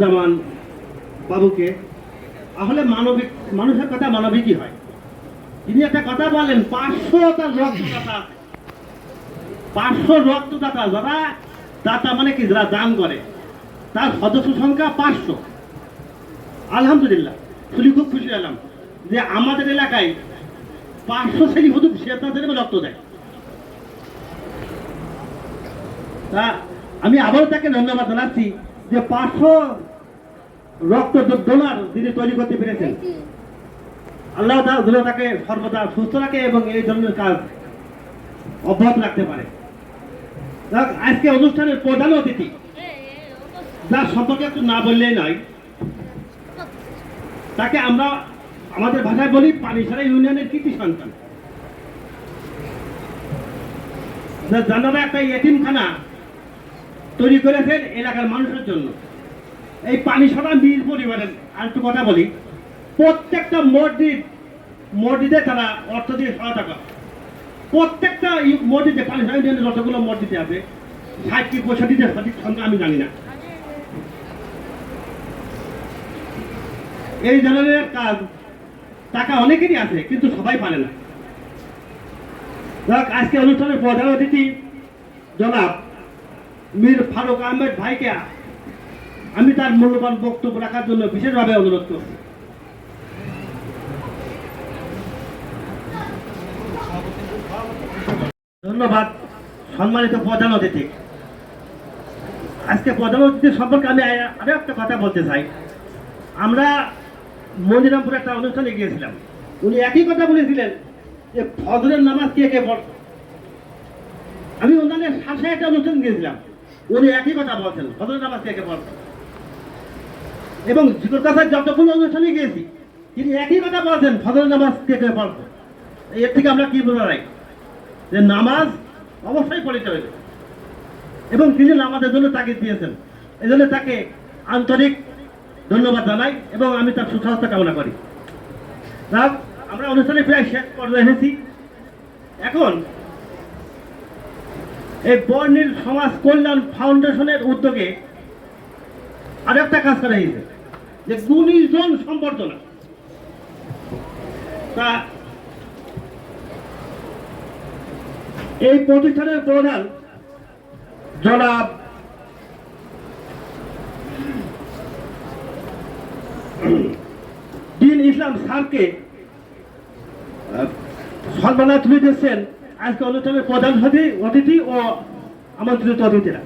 জামান বাবুকে আসলে মানবিক মানুষের কথা মানবিকই হয়। তিনি একটা কথা বলেন 500টা রক্তদাতা 500 রক্তদাতা যারা দাতা মানে কি যারা দান করে তার সদস্য সংখ্যা 500। আলহামদুলিল্লাহ শুনে খুব খুশি হলাম যে আমাদের এলাকায় 500 শ্রেণী শুধু তাদের রক্ত দেয়। তা আমি আবারও তাকে ধন্যবাদ জানাচ্ছি যে 500 রক্ত ডোনার যিনি তৈরি করতে পেরেছেন। আল্লাহ তাকে সর্বদা সুস্থ রাখে এবং এই ধরনের কাজ অব্যাহত রাখতে পারে। আজকে অনুষ্ঠানের প্রধান অতিথি যার সম্পর্কে একটু না বললেই নয়, তাকে আমরা আমাদের ভাষায় বলি পানিসারা ইউনিয়নের কৃতি সন্তান। যারা একটা এতিমখানা তৈরি করেছেন এলাকার মানুষের জন্য। এই পানিসারা মীর পরিবারের আর একটু কথা বলি, প্রত্যেকটা মসজিদে তারা অর্থ দিয়ে সহায়তা করে। প্রত্যেকটা মসজিদে পানিসারা ইউনিয়নের যতগুলো মসজিদে আছে 60-65টা সঠিক সংখ্যা আমি জানি না। এই ধরনের কাজ টাকা অনেকেরই আছে কিন্তু সবাই পারে না। আজকে অনুষ্ঠানের প্রধান অতিথি জনাব মীর ফারুক আহমেদ ভাইকে আমি তার মূল্যবান বক্তব্য রাখার জন্য বিশেষভাবে অনুরোধ করছি। ধন্যবাদ সম্মানিত প্রধান অতিথি। আজকে প্রধান অতিথি সম্পর্কে আমি আরো একটা কথা বলতে চাই। আমরা মনিরামপুরে একটা অনুষ্ঠানে গিয়েছিলাম, উনি একই কথা বলেছিলেন যে ফজরের নামাজ কে কে পড়ে। আমি ওনাদের সাথে একটা অনুষ্ঠান গিয়েছিলাম, উনি একই কথা বলছেন ফজরের নামাজ কে কে পড়ে। এবং জিকর কাছার যতগুলো অনুষ্ঠানে গিয়েছি তিনি একই কথা বলছেন ফজরের নামাজ কে কে পড়ে। এর থেকে আমরা কি বোঝা যায় যে নামাজ অবশ্যই পড়িতে হবে এবং তিনি নামাজের জন্য তাগিদ দিয়েছেন। এই জন্য তাকে আন্তরিক ধন্যবাদ জানাই এবং আমি তার সুস্বাস্থ্য কামনা করি। আমরা অনুষ্ঠানে প্রায় শেষ পর্যায়ে এসেছি। এখন এই বর্ণিল সমাজ কল্যাণ ফাউন্ডেশনের উদ্যোগে আরো একটা কাজ করা হয়েছে যে গুণীজন সম্বর্ধনা। তা এই প্রতিষ্ঠানের প্রধান জনাব দিন ইসলাম স্যারকে সম্মাননা তুলে দিচ্ছেন আজকে অনুষ্ঠানের প্রধান অতিথি ও আমন্ত্রিত অতিথিরা।